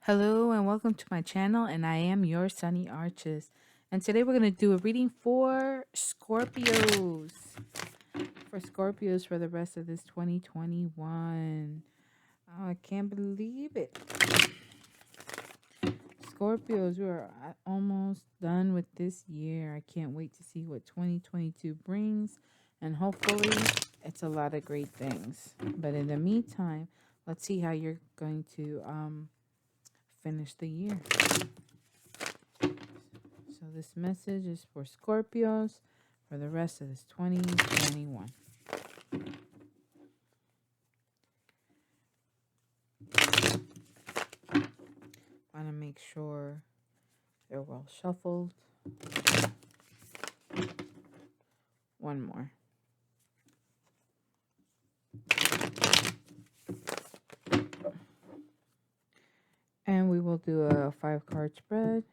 Hello and welcome to my channel, and I am your Sunny Arches. And today we're going to do a reading for Scorpios. For Scorpios for the rest of this 2021. Oh, I can't believe it. Scorpios, we are almost done with this year. I can't wait to see what 2022 brings. And hopefully it's a lot of great things. But in the meantime, let's see how you're going to finish the year. So this message is for Scorpios for the rest of this 2021. Want to make sure they're well shuffled. One more. And we will do a 5-card spread.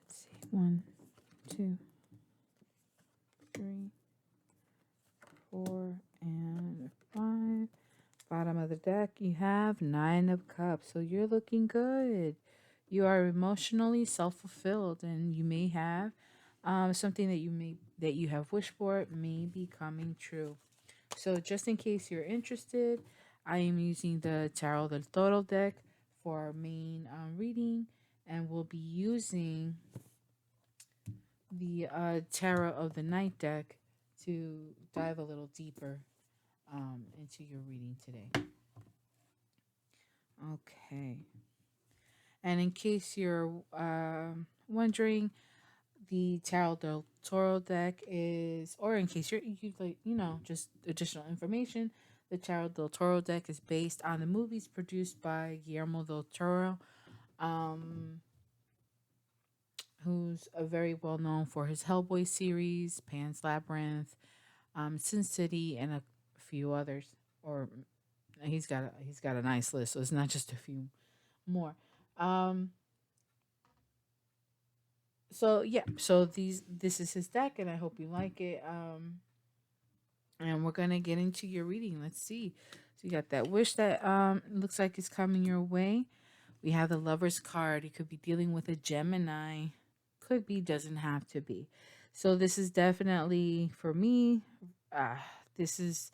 Let's see. 1, 2, 3, 4, and 5. Bottom of the deck, you have 9 of Cups. So you're looking good. You are emotionally self-fulfilled, and you may have something that you have wished for may be coming true. So just in case you're interested, I am using the Tarot del Toro deck for our main reading, and we'll be using the Tarot of the Night deck to dive a little deeper into your reading today. Okay. And in case you're wondering, the Tarot del Toro deck is, or in case you like, just additional information, the Tarot del Toro deck is based on the movies produced by Guillermo del Toro, who's a very well known for his Hellboy series, Pan's Labyrinth, Sin City, and a few others. Or he's got a nice list, so it's not just a few more. So yeah, so this is his deck, and I hope you like it. And we're gonna get into your reading. Let's see. So you got that wish that looks like it's coming your way. We have the Lover's card. You could be dealing with a Gemini. Could be, doesn't have to be. So this is definitely for me. This is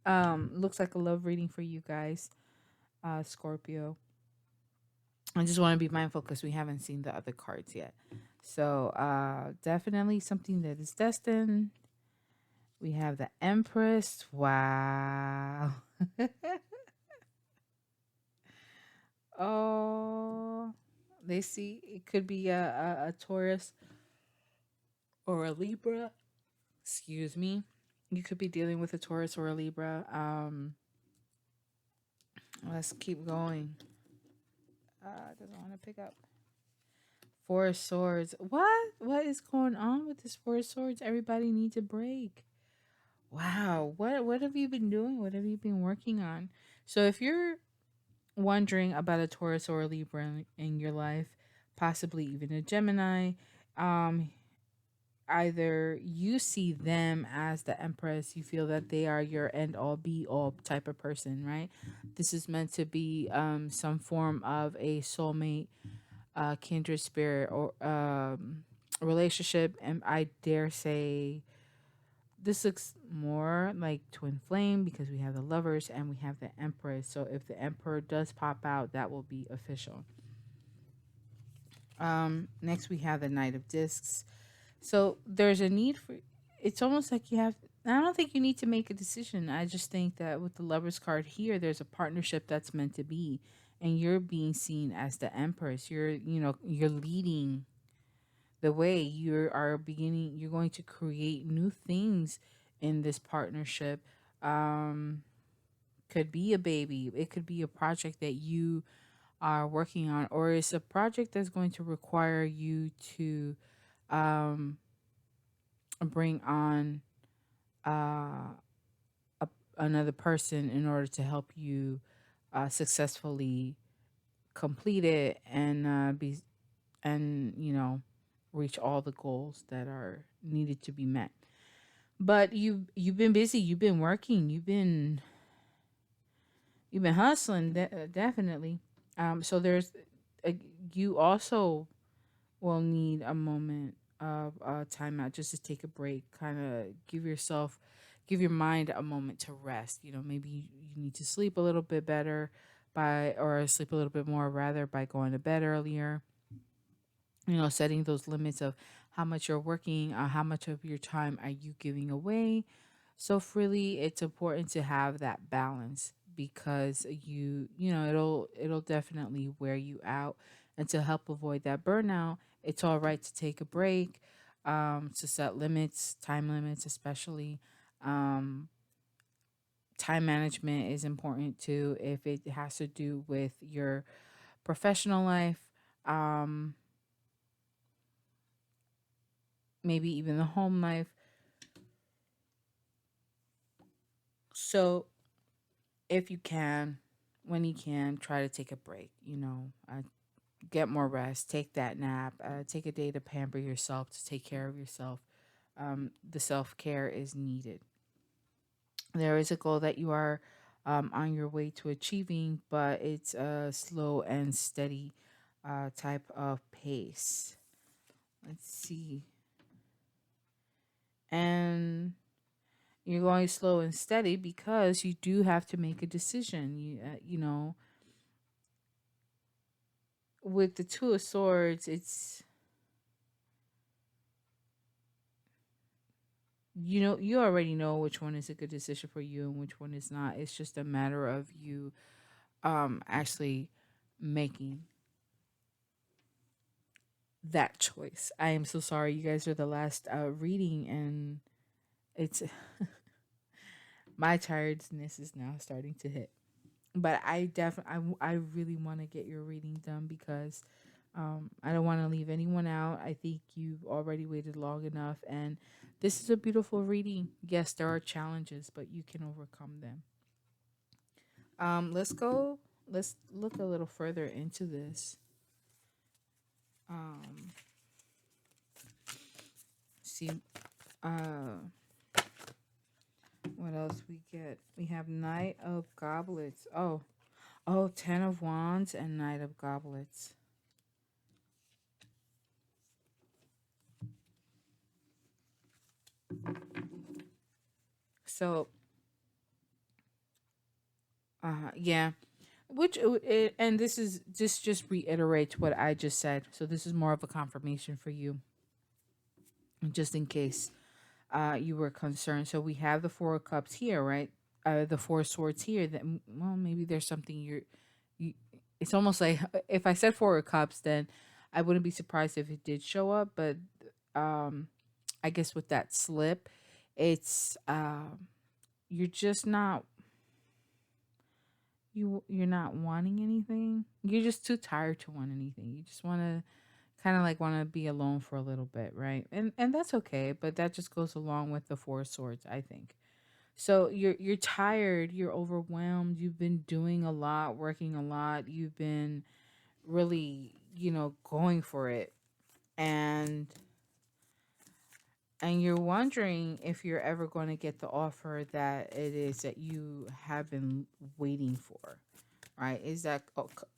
looks like a love reading for you guys, Scorpio. I just want to be mindful because we haven't seen the other cards yet. So definitely something that is destined. We have the Empress. Wow. Oh, they see it could be a Taurus or a Libra. Excuse me. You could be dealing with a Taurus or a Libra. Let's keep going. Doesn't want to pick up. Four of Swords. What is going on with this Four of Swords? Everybody needs a break. Wow. What have you been doing? What have you been working on? So if you're wondering about a Taurus or a Libra in your life, possibly even a Gemini, um, either you see them as the Empress, you feel that they are your end all be all type of person, right? This is meant to be some form of a soulmate, kindred spirit, or relationship, and I dare say this looks more like twin flame because we have the Lovers and we have the Empress. So if the Emperor does pop out, that will be official. Next we have the Knight of Discs. So there's a need for, it's almost like you have, I don't think you need to make a decision. I just think that with the Lovers card here, there's a partnership that's meant to be, and you're being seen as the Empress. You're leading the way. You're going to create new things in this partnership. um could be a baby, it could be a project that you are working on, or it's a project that's going to require you to um bring on uh a, another person in order to help you successfully complete it and be and reach all the goals that are needed to be met. But you've been busy, you've been working, you've been hustling, definitely. So there's a, you also will need a moment of time out just to take a break, kind of give your mind a moment to rest. Maybe you need to sleep a little bit better or sleep a little bit more rather by going to bed earlier. Setting those limits of how much you're working, how much of your time are you giving away so freely. It's important to have that balance because it'll definitely wear you out. And to help avoid that burnout, it's all right to take a break, to set limits, time limits especially. um, Time management is important too if it has to do with your professional life, um, maybe even the home life. So if you can, when you can, try to take a break. Get more rest, take that nap, take a day to pamper yourself, to take care of yourself. The self care is needed. There is a goal that you are on your way to achieving, but it's a slow and steady type of pace. Let's see. And you're going slow and steady because you do have to make a decision. With the Two of Swords, you already know which one is a good decision for you and which one is not. It's just a matter of you actually making that choice. I am so sorry. You guys are the last reading, and it's my tiredness is now starting to hit. But I really want to get your reading done because I don't want to leave anyone out. I think you've already waited long enough, and this is a beautiful reading. Yes, there are challenges, but you can overcome them. Let's go. Let's look a little further into this. Um, see, uh, what else we get? We have Knight of Goblets. Oh, Ten of Wands and Knight of Goblets. So, yeah. And this just reiterates what I just said. So this is more of a confirmation for you, just in case you were concerned. So we have the Four of Cups here, right? The Four of Swords here. That, well, maybe there's something you. It's almost like if I said Four of Cups, then I wouldn't be surprised if it did show up. But um, I guess with that slip, it's you're just not you're not wanting anything. You're just too tired to want anything. You just want to kind of like want to be alone for a little bit, right? And that's okay, but that just goes along with the Four of Swords, I think. So you're tired, you're overwhelmed, you've been doing a lot, working a lot, you've been really, going for it. And you're wondering if you're ever going to get the offer that it is that you have been waiting for, right? Is that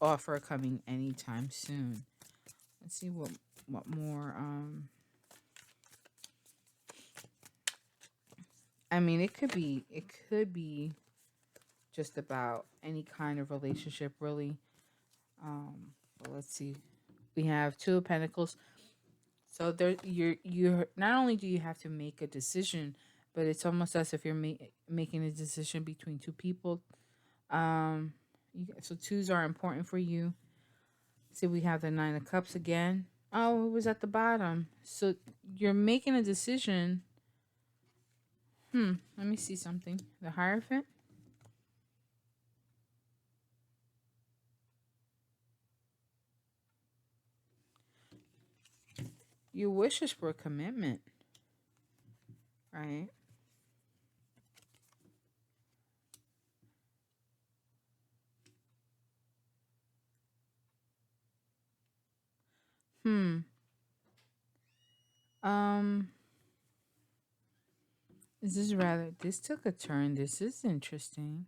offer coming anytime soon? Let's see what more. I mean, it could be just about any kind of relationship, really. But let's see. We have Two of Pentacles. So there, you're not only do you have to make a decision, but it's almost as if you're making a decision between two people. Um, so twos are important for you. See, we have the Nine of Cups again. Oh, it was at the bottom. So you're making a decision. Let me see something. The Hierophant. Your wishes for a commitment, right? Hmm. Um, this is rather. This took a turn. This is interesting.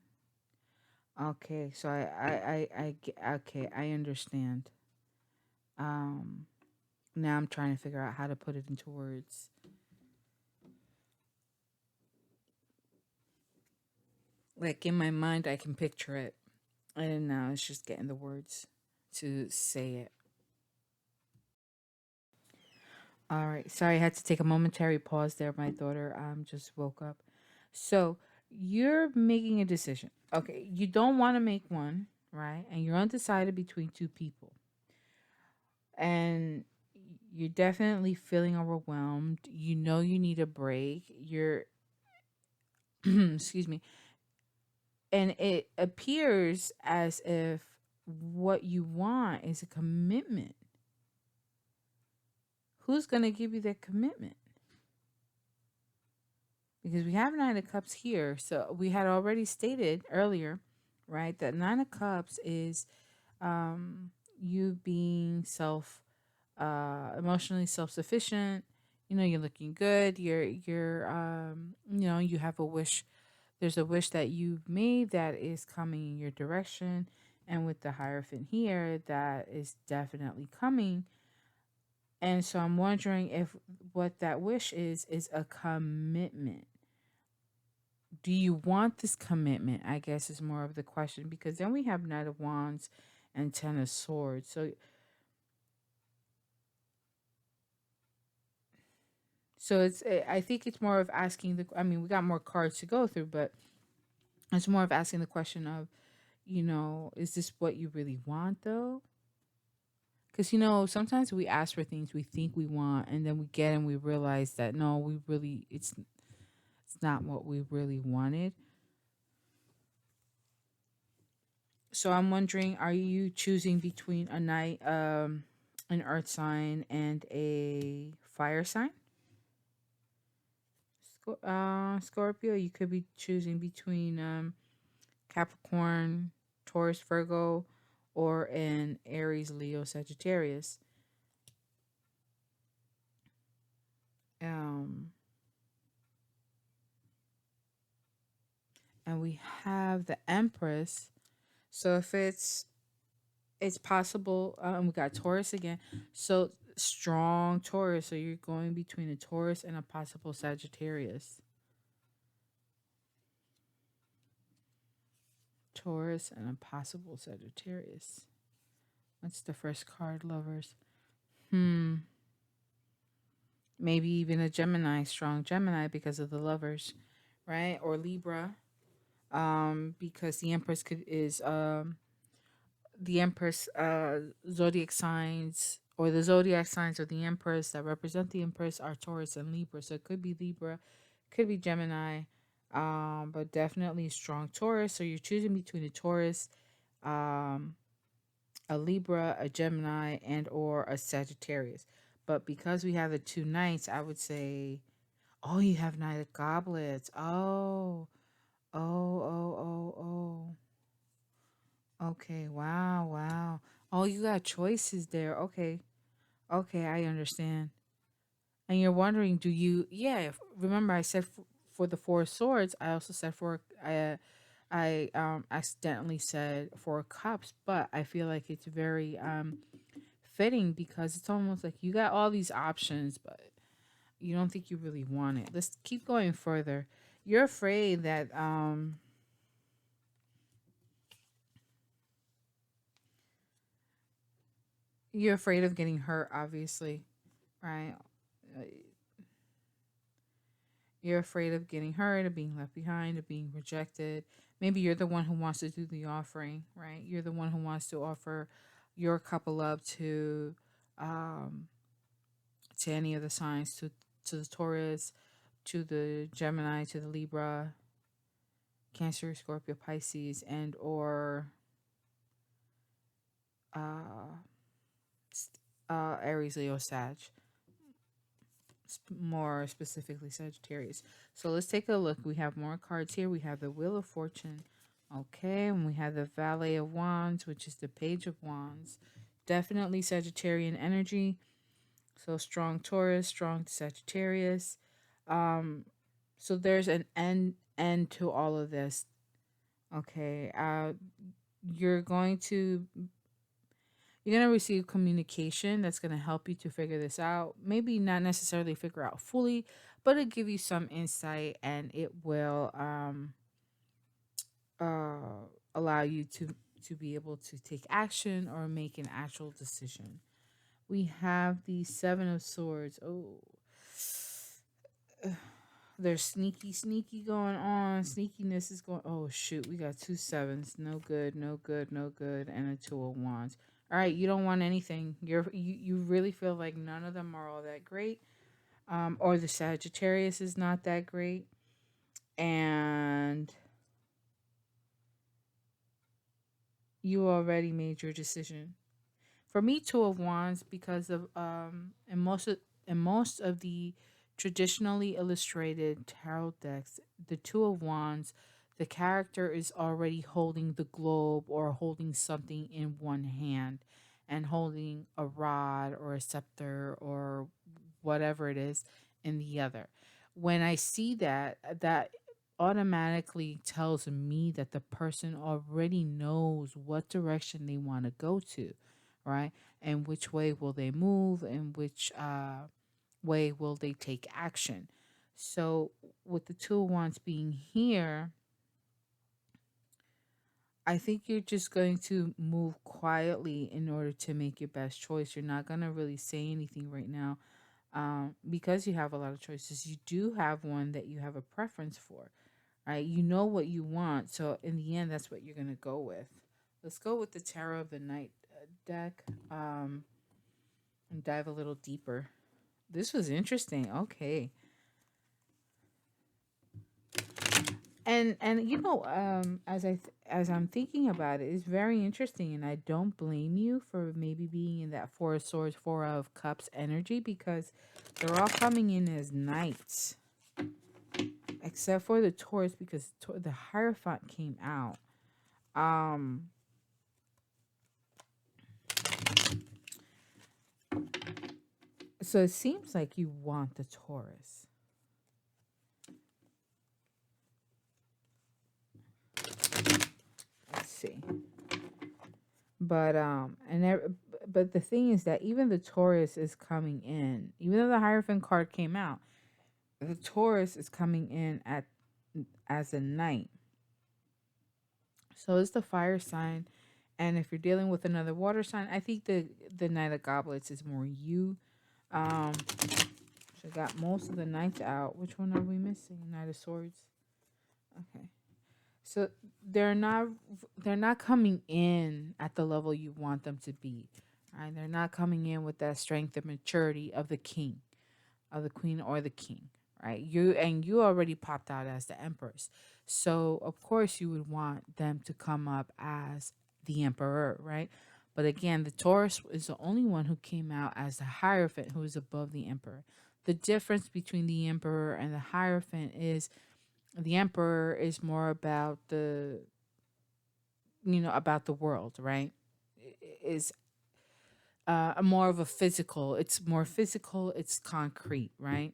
Okay, so okay, I understand. Um, Now I'm trying to figure out how to put it into words. Like in my mind, I can picture it, and now it's just getting the words to say it. All right. Sorry, I had to take a momentary pause there. My daughter just woke up. So you're making a decision. Okay, you don't want to make one, right? And you're undecided between two people, and you're definitely feeling overwhelmed. You know you need a break. You're excuse me, and it appears as if what you want is a commitment. Who's going to give you that commitment? Because we have Nine of Cups here. So we had already stated earlier, right, that Nine of Cups is you being emotionally self-sufficient. You know, you're looking good. You have a wish. There's a wish that you've made that is coming in your direction. And with the Hierophant here, that is definitely coming. And so I'm wondering if what that wish is a commitment. Do you want this commitment? I guess is more of the question, because then we have Knight of Wands and Ten of Swords. So I think it's more of asking I mean, we got more cards to go through, but it's more of asking the question of, is this what you really want though? Because sometimes we ask for things we think we want, and then we get and we realize that no, it's not what we really wanted. So I'm wondering, are you choosing between an earth sign and a fire sign? Scorpio, you could be choosing between Capricorn, Taurus, Virgo, or an Aries, Leo, Sagittarius. Um, and we have the Empress. So if it's possible, we got Taurus again. So strong Taurus. So you're going between a Taurus and a possible Sagittarius. Taurus and a possible Sagittarius. What's the first card, lovers? Maybe even a Gemini, strong Gemini because of the lovers, right? Or Libra, because the Empress is the Empress zodiac signs, or the zodiac signs of the Empress that represent the Empress are Taurus and Libra. So it could be Libra, could be Gemini, but definitely strong Taurus. So you're choosing between a Taurus, um, a Libra, a Gemini, and or a Sagittarius. But because we have the two knights, I would say, oh, you have Knight of Goblets. Oh. Okay, wow, wow. Oh, you got choices there. Okay, I understand. And you're wondering, do you? Yeah, remember I said for the Four of Swords. I also said I accidentally said Four of Cups, but I feel like it's very fitting because it's almost like you got all these options, but you don't think you really want it. Let's keep going further. You're afraid that you're afraid of getting hurt, obviously, right? Uh, You're afraid of getting hurt, of being left behind, of being rejected. Maybe you're the one who wants to do the offering, right? You're the one who wants to offer your cup of love um, to any of the signs, to the Taurus, to the Gemini, to the Libra, Cancer, Scorpio, Pisces, and or uh, Aries, Leo, Sag, more specifically Sagittarius. So let's take a look. We have more cards here. We have the Wheel of Fortune. Okay, and we have the Valet of Wands, which is the Page of Wands. Definitely Sagittarian energy. So strong Taurus, strong Sagittarius. Um, so there's an end to all of this. Okay. You're going to you're going to receive communication that's going to help you to figure this out. Maybe not necessarily figure out fully, but it'll give you some insight, and it will allow you to be able to take action or make an actual decision. We have the Seven of Swords. Oh, there's sneaky going on. Sneakiness is going. Oh shoot, we got two sevens. No good, no good, no good, and a two of wands. All right, you don't want anything. You really feel like none of them are all that great. Or the Sagittarius is not that great, and you already made your decision. For me, two of wands because of in most of the traditionally illustrated tarot decks, the two of wands, the character is already holding the globe or holding something in one hand and holding a rod or a scepter or whatever it is in the other. When I see that, that automatically tells me that the person already knows what direction they want to go to, right? And which way will they move, and which way will they take action. So, with the two of wands being here, I think you're just going to move quietly in order to make your best choice. You're not going to really say anything right now, because you have a lot of choices. You do have one that you have a preference for, right? You know what you want. So, in the end, that's what you're going to go with. Let's go with the Tarot of the Night deck, and dive a little deeper. This was interesting. Okay. And as I'm thinking about it, it's very interesting, and I don't blame you for maybe being in that Four of Swords, Four of Cups energy, because they're all coming in as knights, except for the Taurus, because the Hierophant came out. Um, so it seems like you want the Taurus. Let's see. But but the thing is that even the Taurus is coming in, even though the Hierophant card came out, the Taurus is coming in at as a knight. So it's the fire sign, and if you're dealing with another water sign, I think the Knight of Goblets is more you. Um, so I got most of the knights out. Which one are we missing? Knight of Swords. Okay. So they're not they're not coming in at the level you want them to be. Right? They're not coming in with that strength and maturity of the king, of the queen or the king. Right? You already popped out as the empress. So of course you would want them to come up as the emperor, right? But again, the Taurus is the only one who came out as the Hierophant, who is above the emperor. The difference between the emperor and the Hierophant is the emperor is more about about the world, right? Is more of a physical. It's more physical. It's concrete, right?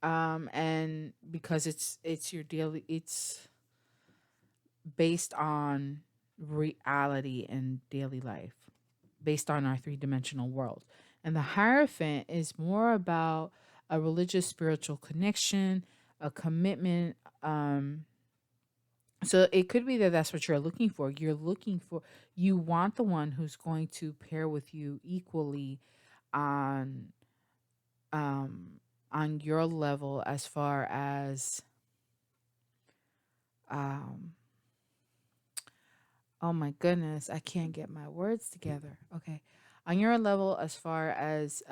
And because it's your daily, it's based on reality and daily life, based on our three-dimensional world. And the Hierophant is more about a religious, spiritual connection, a commitment. So it could be that that's what you're looking for. You want the one who's going to pair with you equally on um on your level, as far as um oh my goodness, I can't get my words together. Okay. On your level, as far as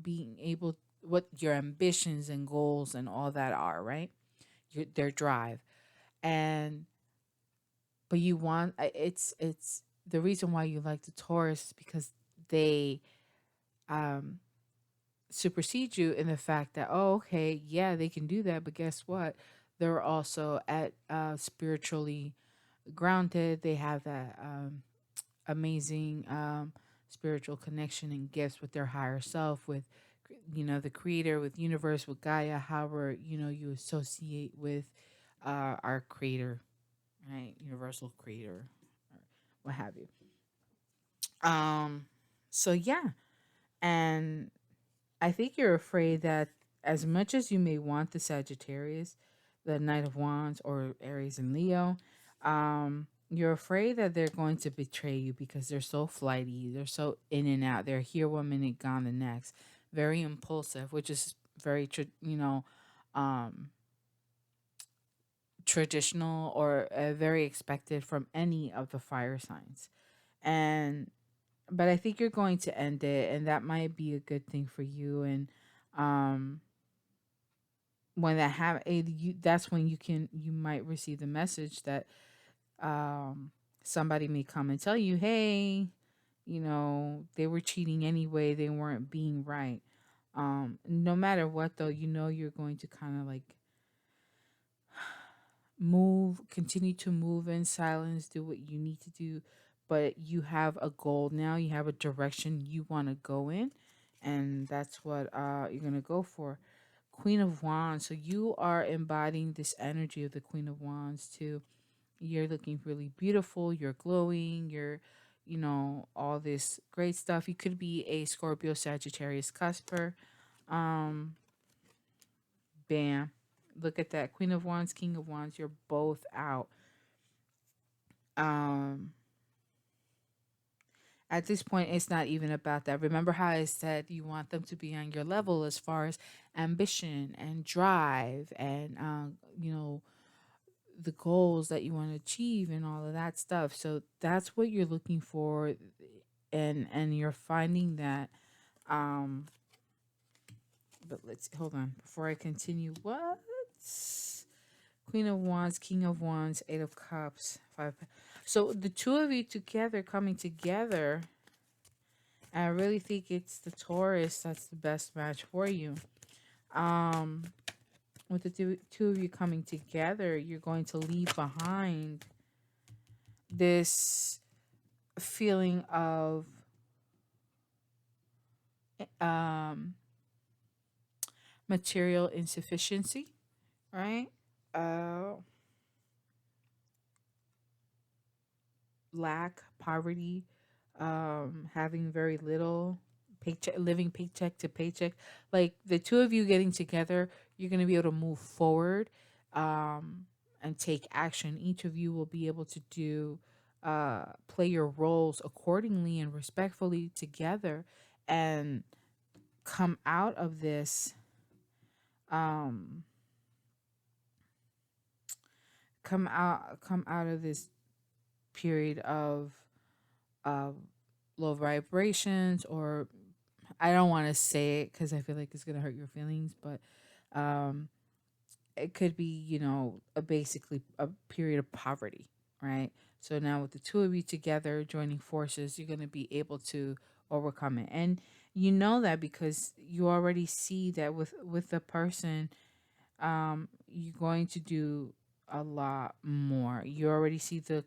being able, what your ambitions and goals and all that are, right? Their drive. And but you want it's the reason why you like the Taurus is because they um supersede you in the fact that, oh, okay, yeah, they can do that, but guess what, they're also at spiritually grounded. They have that amazing spiritual connection and gifts with their higher self, with the creator, with universe, with Gaia, however you associate with our creator, right? Universal creator, or what have you. Um, so yeah, and I think you're afraid that as much as you may want the Sagittarius, the Knight of Wands, or Aries and Leo, you're afraid that they're going to betray you because they're so flighty, they're so in and out, they're here one minute, gone the next, very impulsive, which is very, um, traditional, or very expected from any of the fire signs. And but I think you're going to end it, and that might be a good thing for you. And um, when that's when you might receive the message that somebody may come and tell you, hey, they were cheating anyway, they weren't being right. No matter what, though, you're going to kind of like continue to move in silence, do what you need to do, but you have a goal now, you have a direction you want to go in, and that's what you're going to go for. Queen of Wands. So you are embodying this energy of the Queen of Wands too. You're looking really beautiful, you're glowing, you're all this great stuff. You could be a Scorpio Sagittarius cusper. Um Bam. Look at that. Queen of Wands, King of Wands, you're both out. Um at this point, it's not even about that. Remember how I said you want them to be on your level as far as ambition and drive, and the goals that you want to achieve and all of that stuff. So that's what you're looking for, and you're finding that. um but let's hold on before I continue. What? Queen of Wands, King of Wands, Eight of Cups, Five. So the two of you together, coming together, I really think it's the Taurus that's the best match for you. Um, with the two of you coming together, you're going to leave behind this feeling of um material insufficiency, right? Uh, Lack, poverty, having very little, paycheck, living paycheck to paycheck. Like the two of you getting together, you're going to be able to move forward, and take action. Each of you will be able to play your roles accordingly and respectfully together, and come out of this, um, come out of this period of uh, low vibrations, or I don't want to say it because I feel like it's gonna hurt your feelings, but um, it could be, basically a period of poverty, right? So now with the two of you together joining forces, you're gonna be able to overcome it, and you know that because you already see that with the person, you're going to do a lot more. You already see the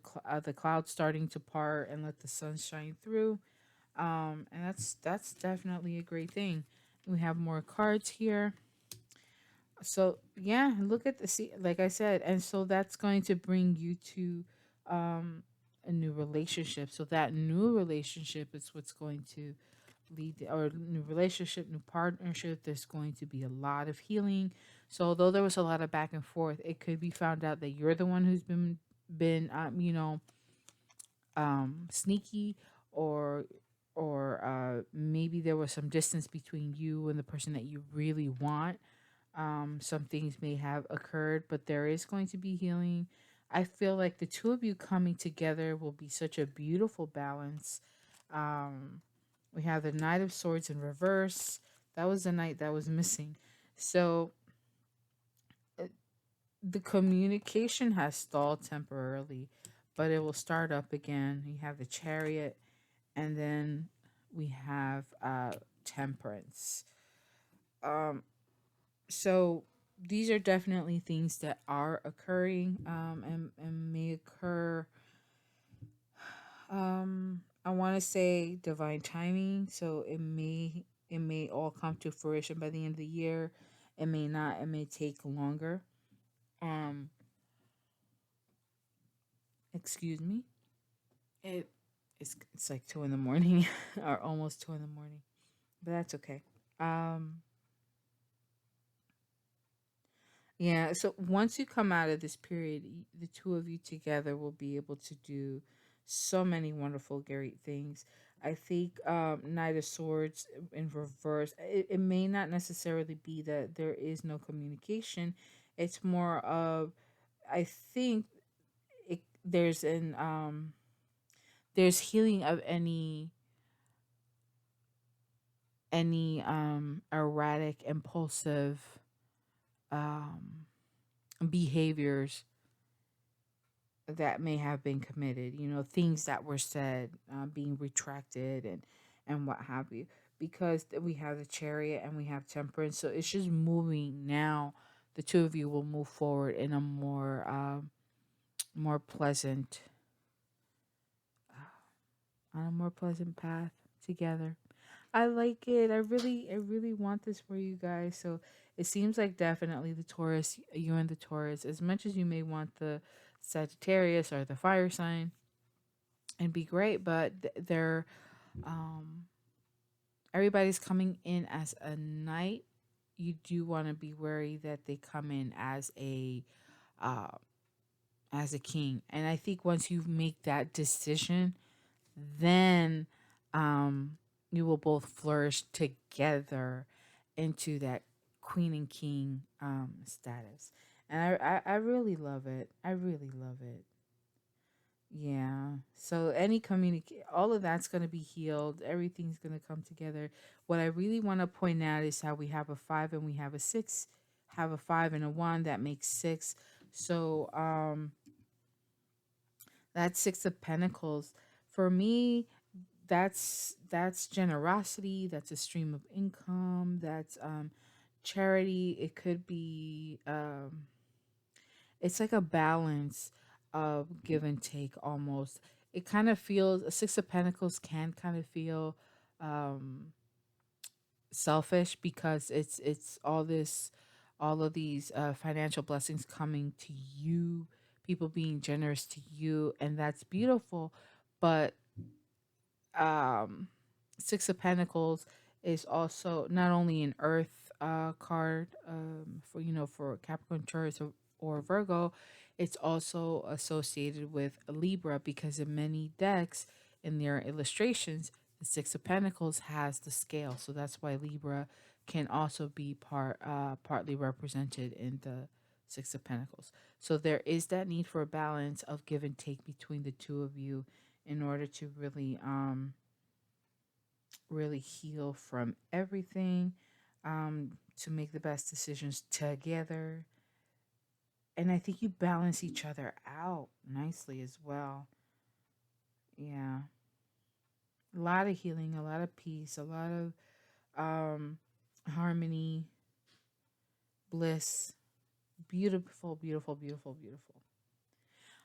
clouds starting to part and let the sun shine through, and that's definitely a great thing. We have more cards here. So yeah, look at the see, like I said, and so that's going to bring you to um a new relationship. So that new relationship is what's going to or new relationship, new partnership. There's going to be a lot of healing. So although there was a lot of back and forth, it could be found out that you're the one who's been sneaky, or maybe there was some distance between you and the person that you really want. Some things may have occurred, but there is going to be healing. I feel like the two of you coming together will be such a beautiful balance. um we have the Knight of Swords in reverse. That was the knight that was missing. So uh, the communication has stalled temporarily, but it will start up again. You have the Chariot, and then we have Temperance. Um, so these are definitely things that are occurring, and may occur I want to say divine timing, so it may all come to fruition by the end of the year. It may not. It may take longer. Um, excuse me. It's like 2 in the morning, or almost 2 in the morning, but that's okay. Um, yeah. So once you come out of this period, the two of you together will be able to do so many wonderful, great things. I think Knight of Swords in reverse. It may not necessarily be that there is no communication. It's more of, I think there's healing of any erratic, impulsive um behaviors that may have been committed, things that were said, being retracted, and what have you, because we have the Chariot and we have Temperance, so it's just moving now. The two of you will move forward in a more pleasant on a more pleasant path together. I like it. I really want this for you guys. So it seems like definitely the Taurus, you and the Taurus, as much as you may want the Sagittarius or the fire sign, and be great, but they're um everybody's coming in as a knight. You do want to be wary that they come in uh as a king. And I think once you make that decision, then um you will both flourish together into that queen and king status. And I really love it. I really love it. Yeah. So any communicate, all of that's going to be healed. Everything's going to come together. What I really want to point out is how we have a 5 and we have a 6, have a 5 and a 1, that makes 6. So that's 6 of pentacles. For me, that's generosity, that's a stream of income, that's charity. It could be it's like a balance of give and take almost. It kind of feels, a 6 of pentacles can kind of feel um selfish, because it's all of these financial blessings coming to you, people being generous to you, and that's beautiful. But um 6 of pentacles is also not only an earth card, for for Capricorn, Taurus, or Virgo. It's also associated with a Libra, because in many decks, in their illustrations, the 6 of pentacles has the scale, so that's why Libra can also be partly represented in the 6 of pentacles. So there is that need for a balance of give and take between the two of you, in order to really heal from everything, to make the best decisions together. And I think you balance each other out nicely as well. Yeah. A lot of healing, a lot of peace, a lot of um harmony, bliss. Beautiful, beautiful, beautiful, beautiful.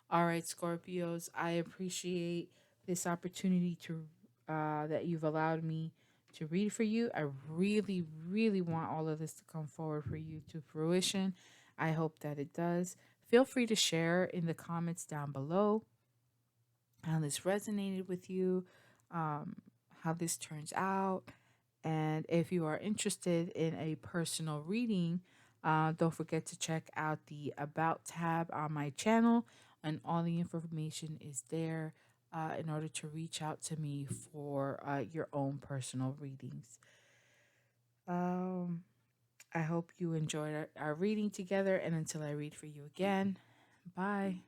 All right, Scorpios, I appreciate this opportunity to that you've allowed me to read for you. I really, really want all of this to come forward for you to fruition. I hope that it does. Feel free to share in the comments down below how this resonated with you, um, how this turns out. And if you are interested in a personal reading, don't forget to check out the About tab on my channel, and all the information is there in order to reach out to me for your own personal readings. Um, I hope you enjoyed our reading together, and until I read for you again, bye.